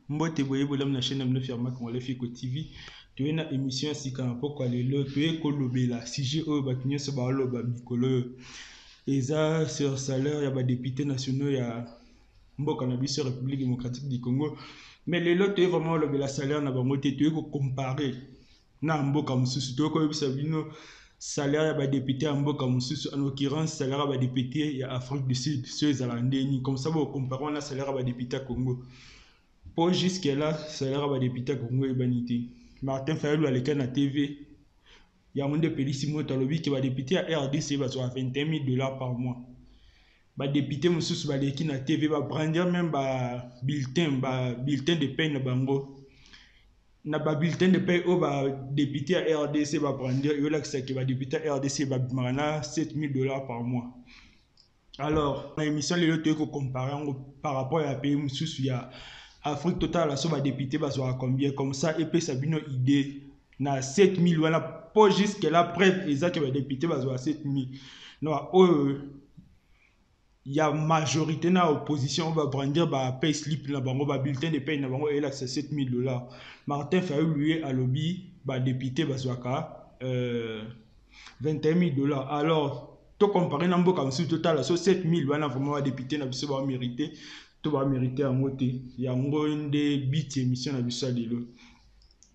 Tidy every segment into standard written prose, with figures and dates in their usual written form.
Mbote boye bolam na chaîne amno firma Congolais Fiko TV. Tu es na émission sika poko lelo tu es kolobela sujet o batunyo so ba loba mikolo eza sur salaire ya ba députés nationaux ya mboka na biso République démocratique du Congo. Mais lelo tu es vraiment lobela salaire na bango te tu es ko comparer na mboka mususu tu ko yebisa bino salaire ya ba député ya mboka mususu en l'occurrence salaire ya ba député ya Afrique du Sud ceux zalandeni comme ça bo comparer na salaire ya ba député ya Congo. Pour jusque-là, salaire à député Congo et Banité. Martin Fayulu à l'écran à TV. Il y a un de Pélissimo Talobi qui va député à RDC va sur 21 000 $ par mois. Ba député Moussous va l'écran à TV va prendre même bulletin de paie na bango. Na ba bulletin de paie au ba député à RDC va prendre yo là que va député à RDC va mana 7 000 $ par mois. Alors, dans l'émission les autres que comparer par rapport à pays Moussous il y a Afrique totale, la somme député va à combien comme ça et puis ça une idée na 7 000 voilà pas jusque là preuve exact que député va à 7 000 non il y a majorité na opposition va prendre ba pay slip na bango ba bulletin de paie na bango et là c'est 7 000 $. Martin Fayulu lui à lobby ba député va à 21 000 $. Alors to comparer na mboka msu total so 7 000 voilà vraiment député na biso ba mérité to ba mérité à moté ya ngo inde bit émission na biso lelo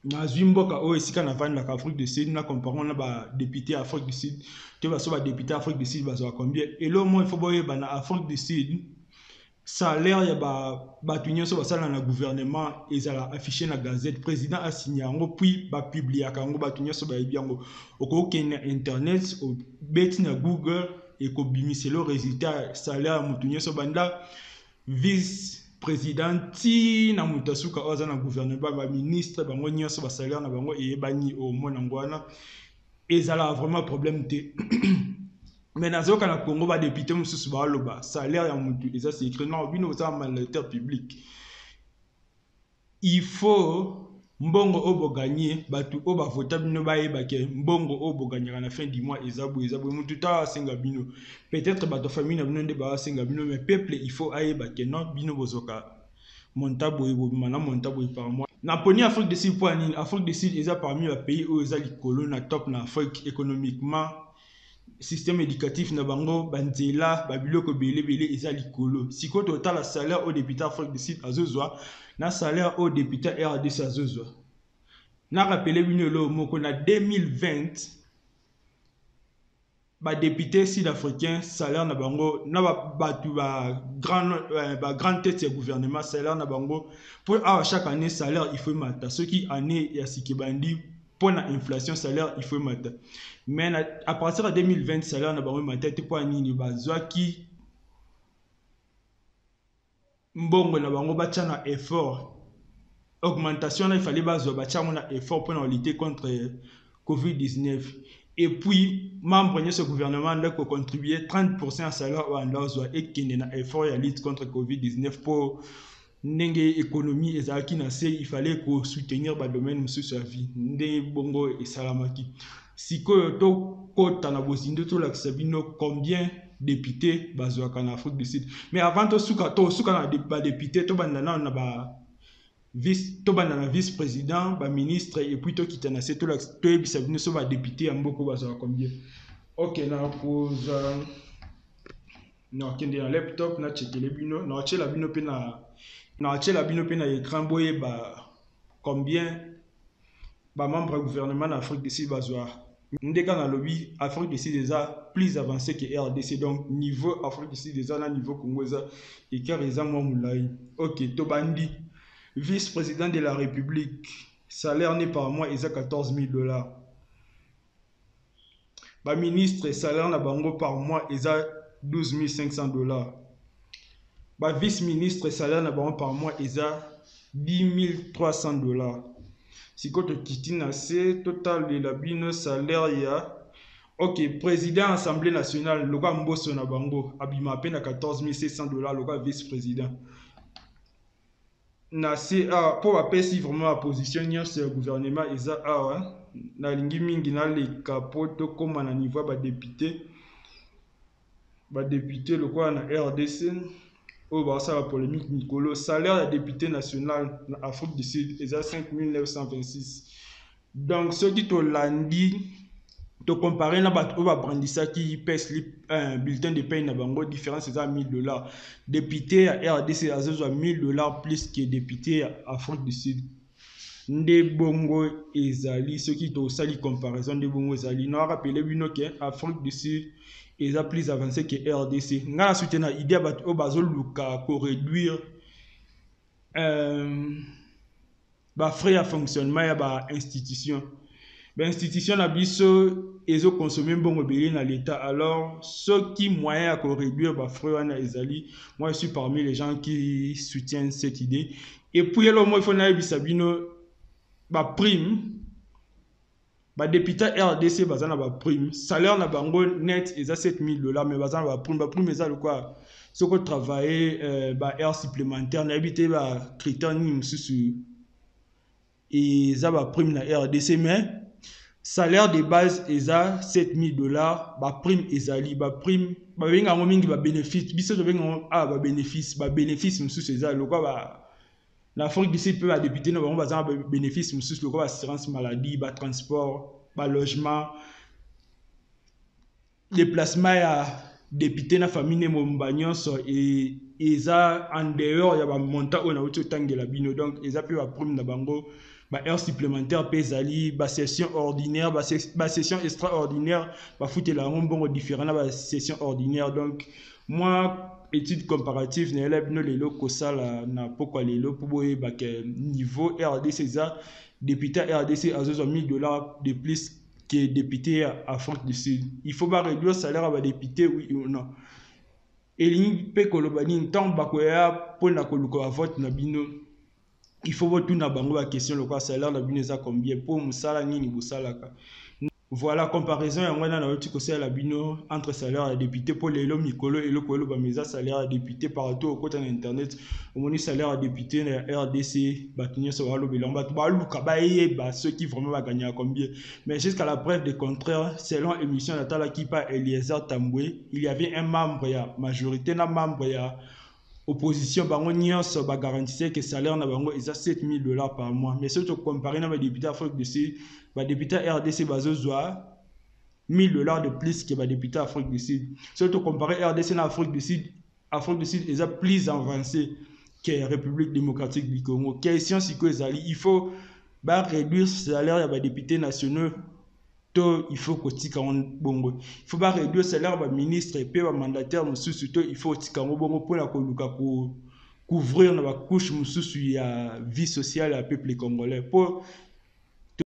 na zwimboka o esika na vanda ka Afrique du Sud na comparons na ba député Afrique du Sud to ba so ba député Afrique du Sud ba so combien et là moi il faut boyer ba na Afrique du Sud salaire ya ba tunyo so ba sala na gouvernement ezala affiché na gazette président a signé ngo puis ba publier ka ngo ba tunyo so ba yebiango okoke na internet o bet na Google et ko bimiselo résultat salaire mutunyo so banda vice-président na mutasuka oza na gouvernement ba ministre bango nyonso ba salaire na bango e bani au mona ngwana ezala vraiment problème te mais nazoka na Congo ba député mususu ba loba salaire ya mutu eza c'est écrit non bino za mandataire public il faut mbongo obo gagner batu oba vota bino ba yeba ke mbongo obo gagner na fin du mois ezabo mutu ta senga bino peut-être bato famille na bino nde ba senga bino mais peuple il faut ayeba ke non bino bozoka montabo ebo mana montabo par mois na poni Afrique du Sud poani Afrique du Sud eza parmi les pays où eza likolo na top na Afrique économiquement système éducatif na bango banzela babiloko belé eza likolo siko total la salaire au député Afrique du Sud azozwa na salaire au député RDC azozwa na rappelé bino lo moko na 2020 ba député sud-africain salaire na bango na batu ba grande tête de gouvernement salaire na bango pour chaque année salaire il faut mata ce qui année ya sikibandi pour la inflation salaire il faut mata mais à partir de 2020 salaire na bango mata te pour nini bazwaki mbongo na bango bachana effort augmentation là il fallait bazwa bachana effort pour lutter contre Covid-19 et puis membre de ce gouvernement là ko contribuer 30% à salaire au andazwa et qui na effort ya lutte contre Covid-19 pour ndenge économie ezalaki na se il fallait ko soutenir ba domaine mususu ya vie nde bongo et salamaki sikoyo to kota na bozindo to la sabino combien député bazwaka na Afrique du Sud mais avant to suka na ba député to bandana na ba vice-président ba ministre et puis to kitana se to la to ebisa bino so ba député ya mboko bazwaka combien OK na pose na kende na laptop na checkele bino na chela bino pe na écran boye ba combien ba membre du gouvernement d'Afrique du Sud bazwa ndeka na lobby Afrique du Sud déjà plus avancé que RDC donc niveau Afrique du Sud déjà na niveau Congo ça et car ils ont moulai OK to bandi vice-président de la République salaire né par mois est à 14 000 $. Ba ministre salaire na bango par mois est à 12 500 $. Ba vice-ministre salaire na bango par mois est à 10 300 $. Si côté kitina c'est total de la bino salaire ya OK président assemblée nationale loka mboso na bango abima peine à 14 700 $. Loka vice-président na CA pour appeler vraiment la position sur le gouvernement eza na lingi mingi na le capoto comme na niveau ba député le quoi na RDC oh bah ça la polémique Nicolo salaire de député national en Afrique du Sud est à 5 926. Donc ce qui te lundi te comparer na bato oyo babrandisaki un bulletin de paye na bango différence eza $1000. Député ya RDC azozwa $1000 plus que député ya Afrique du Sud. Nde bongo ezali soki tosali comparaison nde bongo ezali na rappelé bino ke Afrique du Sud eza plus avancé que RDC. Nga na soutien na idée ya bato oyo bazoluka ko réduire ba frais ya fonctionnement ya ba institution. Ben institution na biso ezo consommer bongo belé na l'état, alors ceux qui moyen à réduire ba frais wana ezali, moi je suis parmi les gens qui soutiennent cette idée. Et puis alors moi il faut na bisabino ba prime ba député RDC bazana ba prime salaire na bango net eza $7000 mais bazana ba prime eza le quoi ce que travailler ba heure supplémentaire na habité ba critère ni mususu et ça ba prime na RDC mais salaire de base eza $7000 ba prime ezali ba prime ba benga ngo mingi ba bénéfice biso to benga ba bénéfice mususu eza le quoi ba l'Afrique du Sud peut ba député na bango bazana ba bénéfice mususu le quoi assurance maladie ba transport ba logement déplacement ya député na famille mo mbanyonso et eza en dehors ya ba montant on a auto tangela bino donc eza pe ba prime na bango ba heure supplémentaire pe ezali ba session ordinaire ba session extraordinaire ba foutela bongo différent na ba session ordinaire. Donc moi étude comparative na elab no lelo kosala na pokwa lelo pour boye ba ke niveau RDC eza député RDC azozwa $1000 de plus que député à Afrique du Sud. Il faut pas réduire le salaire à député, oui ou non. Et l'INPE Kolobani, tant bakoya pour na koluka vote na bino. Il faut voir tout na bango la question le quoi salaire na bino za combien pour musala nini busalaka. Voilà comparaison ya ngwana na wetu kosala la bino entre salaire ya député pour les lomi mikolo et le kolo ba meza salaire ya député partout au côté internet au moni salaire ya député na RDC batinyo so walo bilamba ba luka ba yeba ceux qui vraiment va gagner à combien. Mais jusqu'à la preuve du contraire selon émission Natala qui par Eliezer Tambwe il y avait un membre ya majorité na membre ya opposition bango nyonso ba garantissait que salaire na bango eza $7000 par mois. Mais surtout comparé na ba député Afrique du Sud ba député RDC bazozwa $1000 de plus que ba député Afrique du Sud. Surtout comparé RDC na Afrique du Sud est plus avancé que la République démocratique du Congo. Question si que ezali il faut ba réduire salaire ya ba députés nationaux. Il faut que tu bongo. Il faut pas réduire le salaire de ministre et puis mandataire il faut que tu bongo pour la couvrir la couche la vie sociale du peuple congolais. Pour